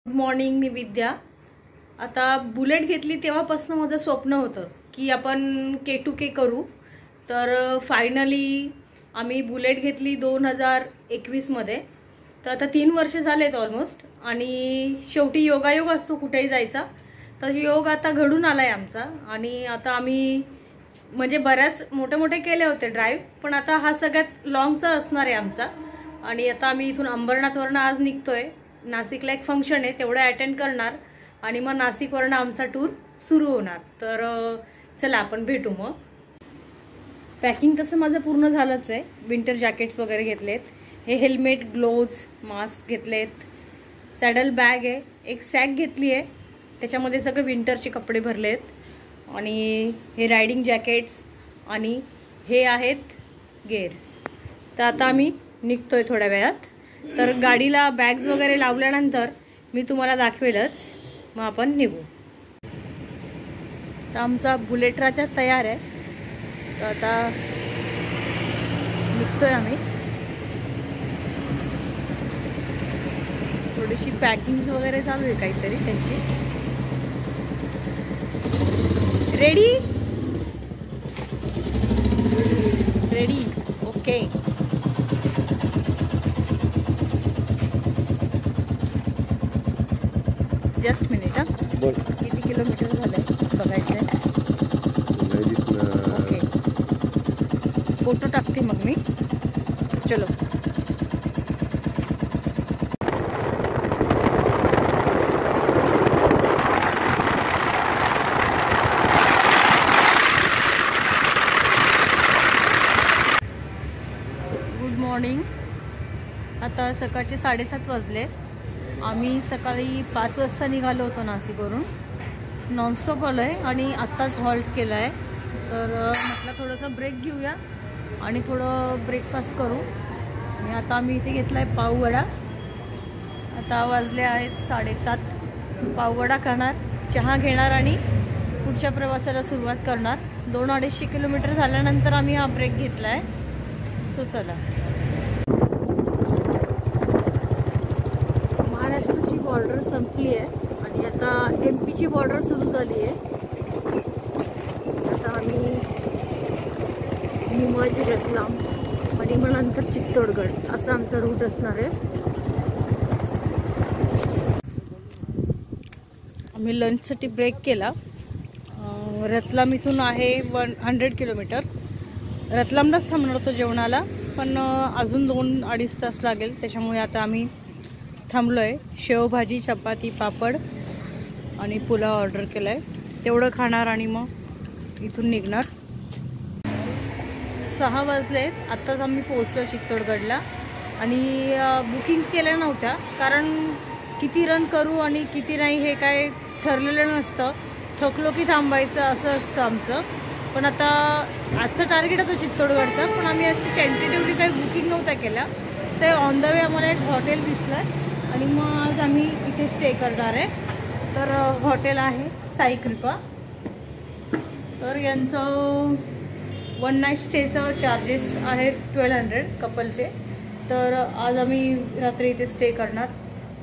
Good morning, मी विद्या। आता bullet घेतली तेव्हापासून माझं स्वप्न होतं की आपण K2K करू। तर फायनली आम्ही बुलेट घेतली 2021 मध्ये। तर आता 3 वर्ष झालेत ऑलमोस्ट। आणि शेवटी योगायोग असतो कुठेही जायचा, तर योग आता घडून आलाय आमचा। आणि आता आम्ही म्हणजे बऱ्याच मोठे केले होते ड्राइव्ह, पण आता हा सगळ्यात लॉंगचा असणार आहे आमचा। आणि आता आम्ही इथून अंबरनाथवरून आज निघतोय। नाशिकला एक फंक्शन आहे, तेवढं अटेंड करणार आणि मग नाशिकवरून आमचा टूर सुरू होणार। तर चला आपण भेटू। मग पॅकिंग तसं माझं पूर्ण झालंच आहे। विंटर जॅकेट्स वगैरे घेतलेत, हे हेल्मेट, ग्लोव्ज, मास्क घेतलेत, सॅडल बॅग आहे, एक सॅक घेतली आहे, त्याच्यामध्ये सगळे विंटरचे कपडे भरलेत। आणि हे रायडिंग जॅकेट्स आणि हे आहेत गेअर्स। तर आता आम्ही निघतोय थोड्या वेळात। तर गाडीला बॅग्स वगैरे लावल्यानंतर मी तुम्हाला दाखवेलच, मग आपण निघू। तर आमचा बुलेट राजा तयार आहे, तर आता निघतोय आम्ही। थोडीशी पॅकिंग वगैरे चालू आहे काहीतरी त्यांची। Ready ready okay. Just minute हा, किती किलोमीटर झालंय बघायचंय। ओके, फोटो टाकते मग मी। चलो गुड मॉर्निंग। आता सकाळचे 7:30 वाजले। आम्ही सकाळी 5 वाजता निघालो होतो नाशिकवरून। नॉनस्टॉप आलो आहे आणि आत्ताच हॉल्ट केला आहे। तर म्हटलं थोडंसं ब्रेक घेऊया आणि थोडं ब्रेकफास्ट करू। आणि आता आम्ही इथे घेतला आहे पाववडा। आता वाजले आहेत 7:30। पाववडा खाणार, चहा घेणार आणि पुढच्या प्रवासाला सुरुवात करणार। 2-250 किलोमीटर झाल्यानंतर आम्ही हा ब्रेक घेतला आहे। सो चला। महाराष्ट्राची बॉर्डर संपली आहे आणि आता MP ची बॉर्डर सुरू झाली आहे। आता आम्ही निमज, रतलाम आणि मग नंतर चित्तोडगड असा आमचा रूट असणार आहे। आम्ही लंचसाठी ब्रेक केला। रतलाम इथून आहे 100 किलोमीटर। रतलामलाच थांबणार होतो जेवणाला, पण अजून 2-2.5 तास लागेल, त्याच्यामुळे आता आम्ही थांबलोय। शेवभाजी, चपाती, पापड आणि पुलाव ऑर्डर केलाय, तेवढं खाणार आणि मग इथून निघणार। 6 वाजलेत, आत्ताच आम्ही पोहोचलो चित्तोडगडला। आणि बुकिंग्स केल्या नव्हत्या, कारण किती रन करू आणि किती नाही हे काय ठरलेलं नसतं। थकलो की थांबायचं असं असतं आमचं। पण आता आजचं टार्गेट होतं चित्तोडगडचं, पण आम्ही असं टेंटेटिव्हली काही बुकिंग नव्हत्या केल्या। ते ऑन द वे आम्हाला एक हॉटेल दिसलं आणि मग आज आम्ही इथे स्टे करणार आहे। तर हॉटेल आहे साई कृपा। तर यांचं 1 नाईट स्टेचं चार्जेस आहेत 1200 कपलचे। तर आज आम्ही रात्री इथे स्टे करणार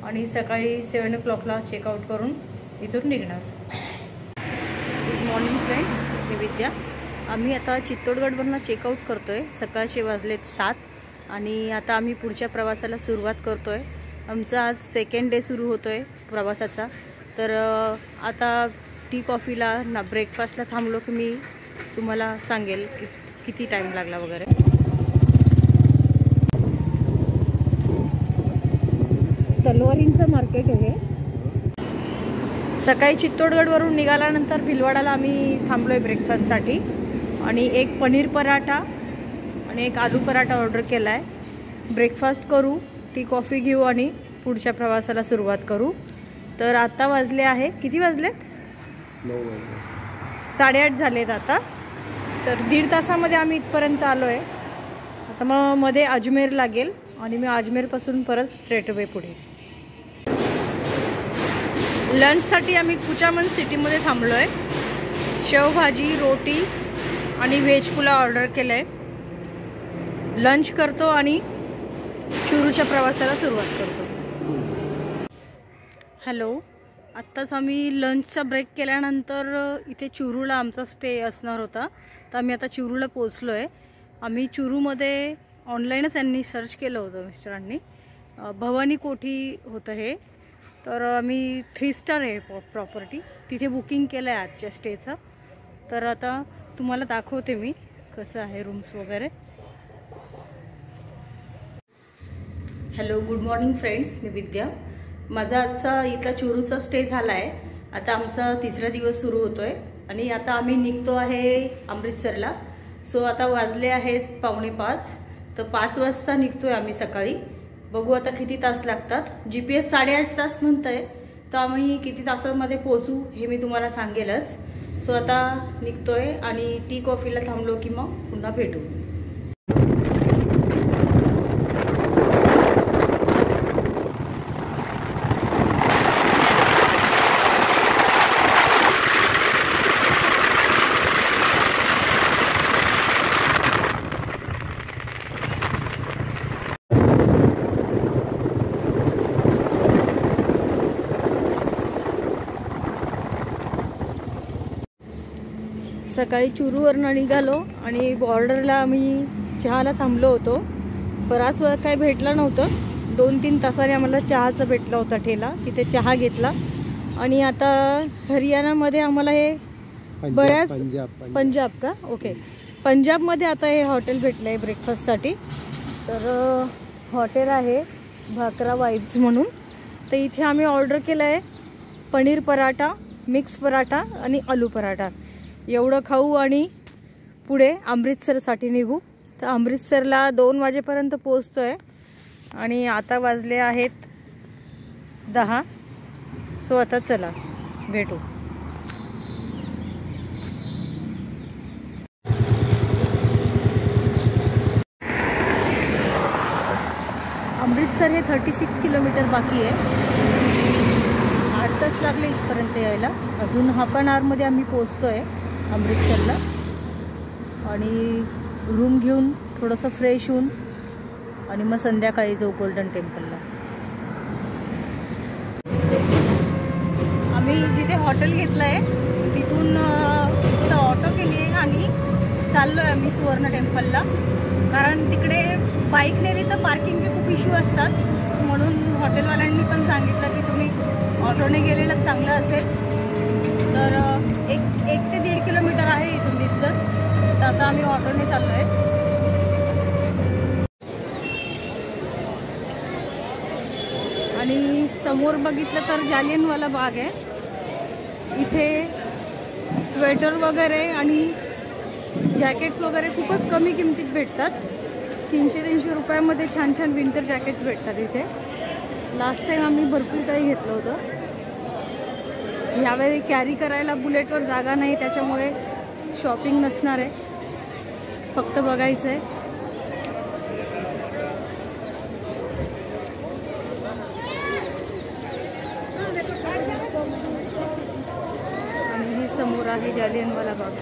आणि सकाळी 7 o'clockला चेकआउट करून इथून निघणार। गुड मॉर्निंग फ्रेंड्स, मी विद्या। आम्ही आता चित्तोडगडवरनं चेकआउट करतोय। सकाळचे वाजलेत 7 आणि आता आम्ही पुढच्या प्रवासाला सुरुवात करतोय। आमचा आज 2nd डे सुरू होतोय प्रवासाचा। तर आता टी कॉफीला ना ब्रेकफास्टला थांबलो की मी तुम्हाला सांगेल की किती टाइम लागला वगैरे। तलवारींचं मार्केट आहे। सकाळी चित्तोडगडवरून निघाल्यानंतर भिलवाडाला आम्ही थांबलोय ब्रेकफास्टसाठी आणि एक पनीर पराठा आणि एक आलू पराठा ऑर्डर केला आहे। ब्रेकफास्ट करू, टी कॉफी घेऊ आणि पुढच्या प्रवासाला सुरुवात करू। तर आता वाजले आहे, किती वाजलेत? 8:30 झालेत आता। तर 1.5 तासामध्ये आम्ही इथपर्यंत आलो आहे। आता मग मध्ये अजमेर लागेल आणि मी अजमेरपासून परत स्ट्रेट अवे पुढे। लंचसाठी आम्ही कुचामन सिटीमध्ये थांबलो आहे। शेवभाजी, रोटी आणि व्हेज पुलाव ऑर्डर केलं आहे। लंच करतो आणि शुरूच्या प्रवासाला सुरुवात करतो। हॅलो, आत्ताच आम्ही लंचचा ब्रेक केल्यानंतर इथे चुरूला आमचा स्टे असणार होता, तर आम्ही आता चुरूला पोचलो आहे. आम्ही चुरूमध्ये ऑनलाईनच यांनी सर्च केलं होतं मिस्टरांनी, भवानी कोठी होतं हे. तर आम्ही 3 स्टार आहे प्रॉपर्टी, तिथे बुकिंग केलं आहे आजच्या स्टेचं. तर आता तुम्हाला दाखवते मी कसं आहे रूम्स वगैरे. हॅलो, गुड मॉर्निंग फ्रेंड्स, मी विद्या. माझा आजचा इथला चुरूचा स्टे झाला आहे. आता आमचा 3रा दिवस सुरू होतो आहे आणि आता आम्ही निघतो आहे अमृतसरला. सो आता वाजले आहेत 4:45, तर 5 वाजता निघतो आहे आम्ही सकाळी. बघू आता किती तास लागतात. GPS 8.5 तास म्हणत आहे, तर आम्ही किती तासामध्ये पोहोचू हे मी तुम्हाला सांगेलच. सो आता निघतो आहे आणि टी कॉफीला थांबलो की मग पुन्हा भेटू. सकाळी चुरूवरनं निघालो आणि बॉर्डरला आम्ही चहाला थांबलो होतो. बराच वेळ काही भेटलं नव्हतं. 2-3 तासाने आम्हाला चहाचा भेटला होता ठेला, तिथे चहा घेतला. आणि आता हरियाणामध्ये आम्हाला हे बऱ्याच पंजाब का ओके पंजाबमध्ये आता हे हॉटेल भेटलं आहे ब्रेकफास्टसाठी. तर हॉटेल आहे भाकरा वाईब्स म्हणून. तर इथे आम्ही ऑर्डर केलं आहे पनीर पराठा, मिक्स पराठा आणि आलू पराठा. एवढं खाऊ आणि पुढे अमृतसरसाठी निघू. तर अमृतसरला 2 वाजेपर्यंत पोहोचतो आहे आणि आता वाजले आहेत 10. सो आता चला भेटू. अमृतसर हे 36 किलोमीटर बाकी आहे. 8 तास लागले इथपर्यंत यायला. अजून हाफ ॲन आवरमध्ये आम्ही पोहोचतो आहे अमृतसरला. आणि रूम घेऊन थोडंसं फ्रेश होऊन आणि मग संध्याकाळी जाऊ गोल्डन टेम्पलला. आम्ही जिथे हॉटेल घेतलं आहे तिथून ऑटो केली आहे आणि चाललो आहे आम्ही सुवर्ण टेम्पलला. कारण तिकडे बाईक नेली तर पार्किंगचे खूप इश्यू असतात, म्हणून हॉटेलवाल्यांनी पण सांगितलं की तुम्ही ऑटोने गेलेलं चांगलं असेल. तर 1 ते 1.5 किलोमीटर आहे इथून डिस्टन्स. तर आता आम्ही ऑटोने चाललो आहे. आणि समोर बघितलं तर जालियनवाला बाग आहे. इथे स्वेटर वगैरे आणि जॅकेट्स वगैरे खूपच कमी किमतीत भेटतात. 300-300 रुपयामध्ये छान छान विंटर जॅकेट्स भेटतात इथे. लास्ट टाइम आम्ही भरपूर काही घेतलं होतं. यावेळी कॅरी करायला बुलेटवर जागा नाही, त्याच्यामुळे शॉपिंग नसणार आहे, फक्त बघायचं आहे. आणि हे समोर आहे जालियनवाला बाग.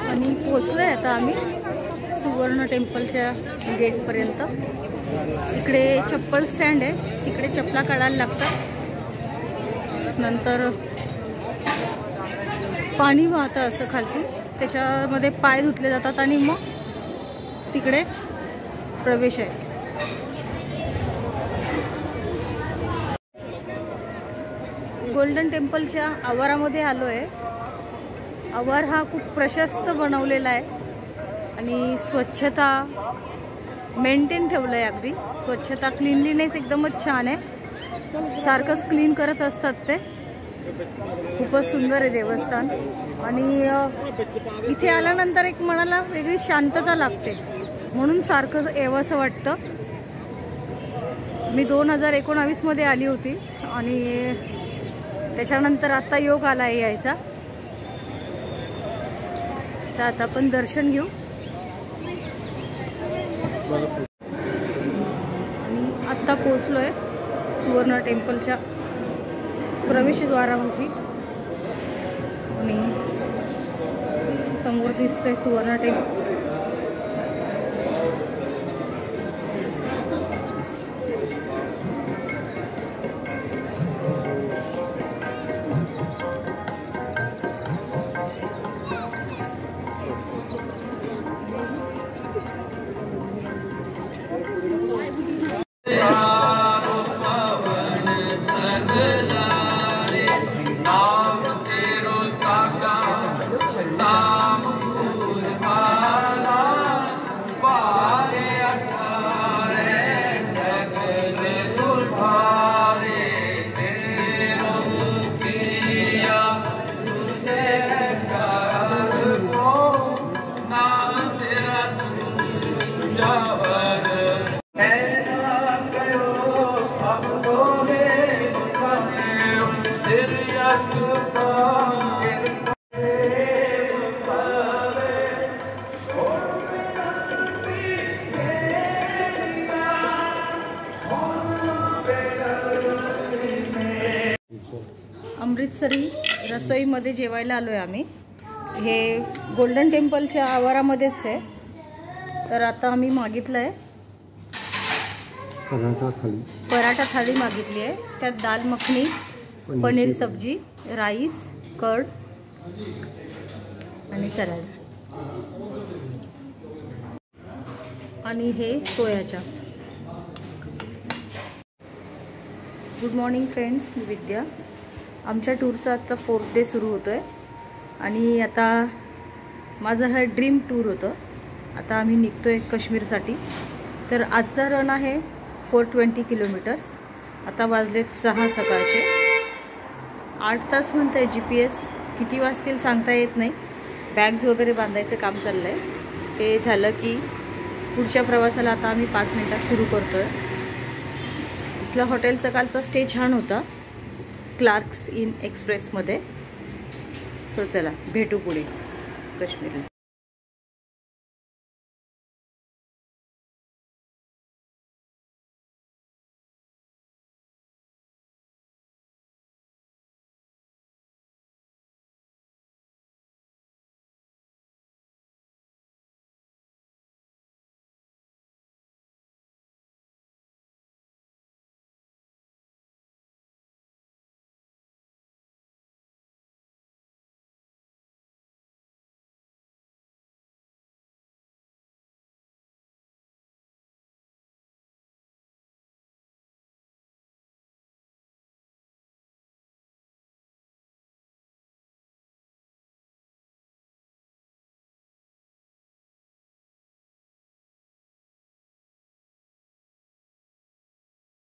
आणि पोचलोय आता आम्ही सुवर्ण टेम्पलच्या गेटपर्यंत. इकडे चप्पल स्टँड आहे, तिकडे चपला काढायला लागतात. नंतर पाणी वाहतं असं खालती, त्याच्यामध्ये पाय धुतले जातात आणि मग तिकडे प्रवेश आहे. गोल्डन टेम्पलच्या आवारामध्ये आलो आहे. आवार हा खूप प्रशस्त बनवलेला आहे आणि स्वच्छता मेंटेन ठेवलं आहे. अगदी स्वच्छता, क्लीनलीनेस एकदमच छान आहे. सारखंच क्लीन करत असतात ते. खूपच सुंदर आहे देवस्थान. आणि इथे आल्यानंतर एक मनाला वेगळी शांतता लागते, म्हणून सारखं यावंसं वाटतं. मी 2019 मध्ये आली होती आणि त्याच्यानंतर आता योग आला आहे यायचा. तर आता आपण दर्शन घेऊ. आत्ता पोचलोय सुवर्ण टेम्पलच्या प्रवेशद्वारापाशी आणि समोर दिसतंय सुवर्ण टेम्पल. अमृतसरी रसोईमध्ये जेवायला आलो आहे आम्ही. हे गोल्डन टेम्पलच्या आवारामध्येच आहे. तर आता आम्ही मागितलं आहे पराठा थाळी मागितली आहे. त्यात दाल मखनी, पनीर सब्जी, राईस, कर्ड आणि सलाड आणि हे सोयाच्या. गुड मॉर्निंग फ्रेंड्स, मी विद्या. आमच्या टूरचा आजचा 4th डे सुरू होतो आहे आणि आता माझं हा ड्रीम टूर होतं. आता आम्ही निघतो आहे काश्मीरसाठी. तर आजचा रन आहे 420 किलोमीटर्स. आता वाजलेत 6 सकाळचे. 8 तास म्हणतं आहे GPS. किती वाजतील सांगता येत नाही. बॅग्स वगैरे बांधायचं काम चाललं आहे. ते झालं की पुढच्या प्रवासाला आता आम्ही 5 मिनिटात सुरू करतो आहे. इथला हॉटेलचा कालचा स्टे छान होता, क्लार्क्स इन एक्सप्रेसमध्ये. सो चला भेटू पुढे काश्मीरला.